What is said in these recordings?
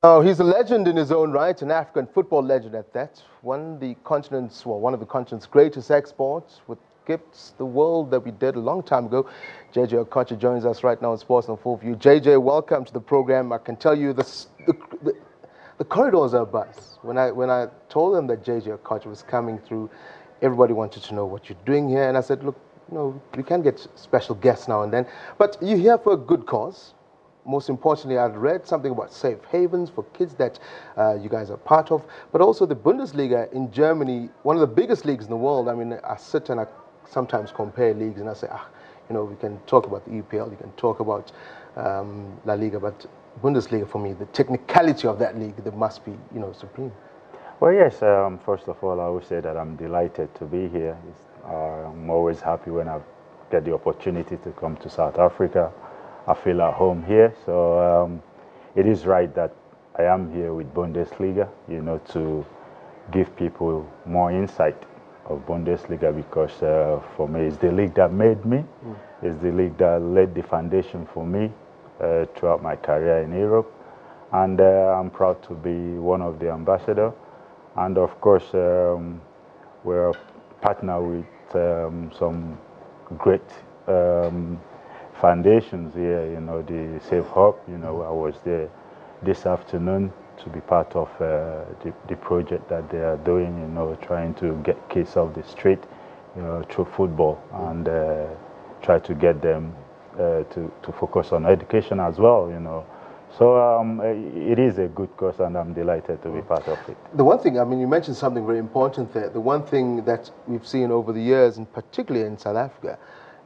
Oh, he's a legend in his own right, an African football legend at that. One of the continent's greatest exports with gifts the world that we did a long time ago. Jay Jay Okocha joins us right now in Sports on Full View. Jay Jay, welcome to the program. I can tell you the corridors are abuzz. When I told them that Jay Jay Okocha was coming through, everybody wanted to know what you're doing here. And I said, look, we can get special guests now and then, but you're here for a good cause. Most importantly, I'd read something about safe havens for kids that you guys are part of, but also the Bundesliga in Germany, one of the biggest leagues in the world. I mean, I sit and I sometimes compare leagues and I say, we can talk about the EPL, you can talk about La Liga, but Bundesliga for me, the technicality of that league, that must be, supreme. Well, yes, first of all, I would say that I'm delighted to be here. I'm always happy when I get the opportunity to come to South Africa. I feel at home here, so it is right that I am here with Bundesliga, to give people more insight of Bundesliga, because for me, it's the league that made me. It's the league that laid the foundation for me throughout my career in Europe, and I'm proud to be one of the ambassadors. And of course, we're a partner with some great foundations here, the Safe Hub. I was there this afternoon to be part of the project that they are doing, trying to get kids off the street, through football, and try to get them to focus on education as well, So it is a good cause, and I'm delighted to be part of it. The one thing, you mentioned something very important there. The one thing that we've seen over the years, and particularly in South Africa,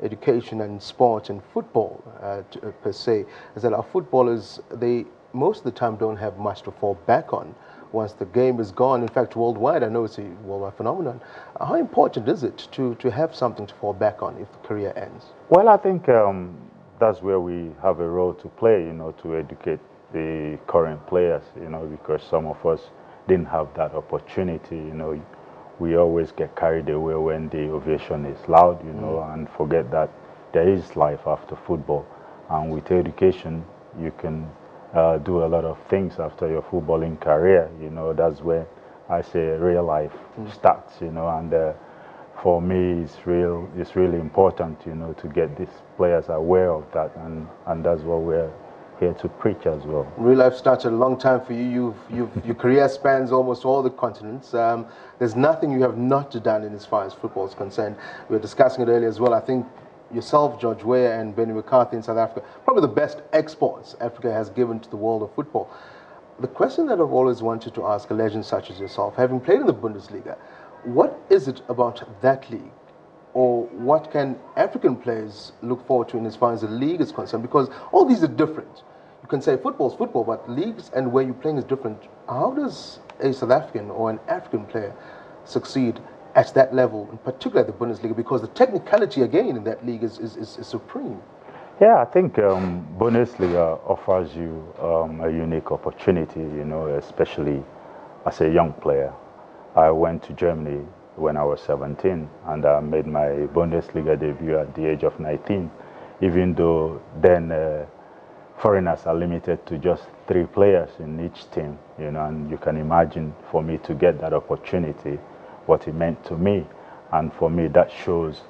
education and sport and football per se, is that our footballers, they most of the time don't have much to fall back on once the game is gone. In fact, worldwide, I know it's a worldwide phenomenon. How important is it to have something to fall back on if the career ends? Well, I think that's where we have a role to play, to educate the current players, because some of us didn't have that opportunity, We always get carried away when the ovation is loud, and forget that there is life after football. And with education, you can do a lot of things after your footballing career. That's where I say real life starts. And for me, it's really important, to get these players aware of that, and that's what we're here to preach as well. Real life started a long time for you. Your career spans almost all the continents. There's nothing you have not done in as far as football is concerned. We were discussing it earlier as well. I think yourself, George Weah, and Benny McCarthy in South Africa, probably the best exports Africa has given to the world of football. The question that I've always wanted to ask a legend such as yourself, having played in the Bundesliga, what is it about that league, or what can African players look forward to in as far as the league is concerned? Because all these are different. You can say football is football, but leagues and where you're playing is different. How does a South African or an African player succeed at that level, in particular the Bundesliga? Because the technicality, again, in that league is supreme. Yeah, I think Bundesliga offers you a unique opportunity, especially as a young player. I went to Germany when I was 17, and I made my Bundesliga debut at the age of 19, even though then foreigners are limited to just 3 players in each team, and you can imagine for me to get that opportunity, what it meant to me. And for me, that shows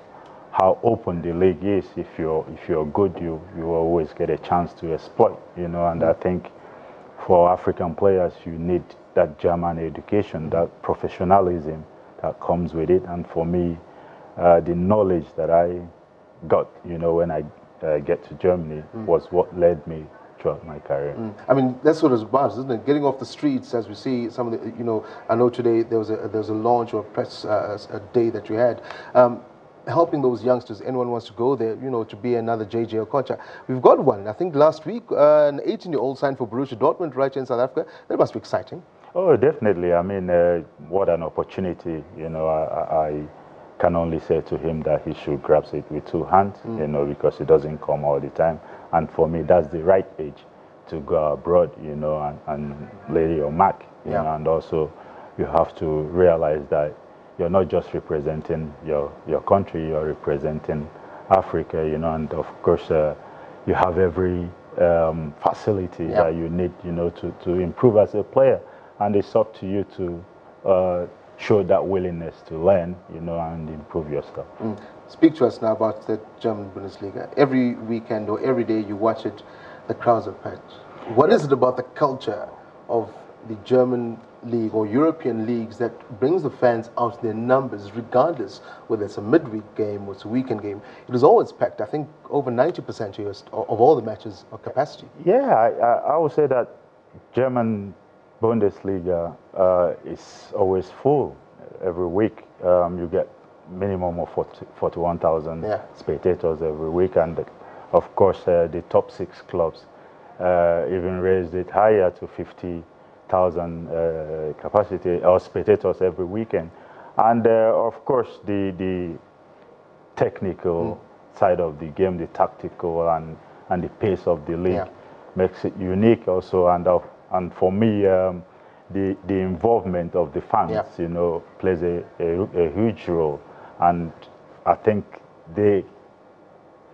how open the league is. If you're good, you always get a chance to exploit, and I think for African players, you need that German education, that professionalism that comes with it. And for me, the knowledge that I got, when I get to Germany was what led me throughout my career. That's what it's about, isn't it? Getting off the streets, as we see some of the, I know today there was a launch or a press a day that you had, helping those youngsters. Anyone wants to go there, to be another Jay Jay Okocha. We've got one. I think last week, an 18-year-old signed for Borussia Dortmund right here in South Africa. That must be exciting. Oh, definitely. What an opportunity. I can only say to him that he should grasp it with 2 hands, because it doesn't come all the time. And for me, that's the right age to go abroad, and lay your mark, and also you have to realize that you're not just representing your country, you're representing Africa, and of course you have every facility that you need, you know, to improve as a player. And it's up to you to show that willingness to learn, you know, and improve yourself. Speak to us now about the German Bundesliga. Every weekend or every day you watch it, the crowds are packed. What is it about the culture of the German league or European leagues that brings the fans out in their numbers, regardless whether it's a midweek game or it's a weekend game? It is always packed. I think over 90% of all the matches are capacity. Yeah, I would say that German Bundesliga is always full every week. You get minimum of 41,000 spectators every week, and of course the top 6 clubs even raised it higher to 50,000 capacity or spectators every weekend. And of course the technical side of the game, the tactical and the pace of the league makes it unique also. And for me, the involvement of the fans, you know, plays a huge role. And I think they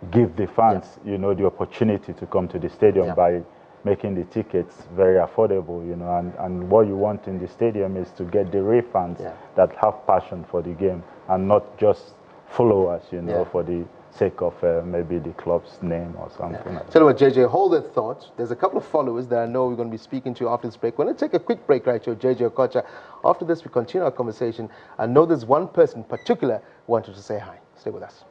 give the fans, you know, the opportunity to come to the stadium by making the tickets very affordable, you know. And what you want in the stadium is to get the real fans that have passion for the game and not just followers, you know, for the sake of maybe the club's name or something like that. Tell you what, JJ, hold that thought. There's a couple of followers that I know we're going to be speaking to after this break. We're going to take a quick break right here, Jay Jay Okocha. After this, we continue our conversation. I know there's one person in particular who wanted to say hi. Stay with us.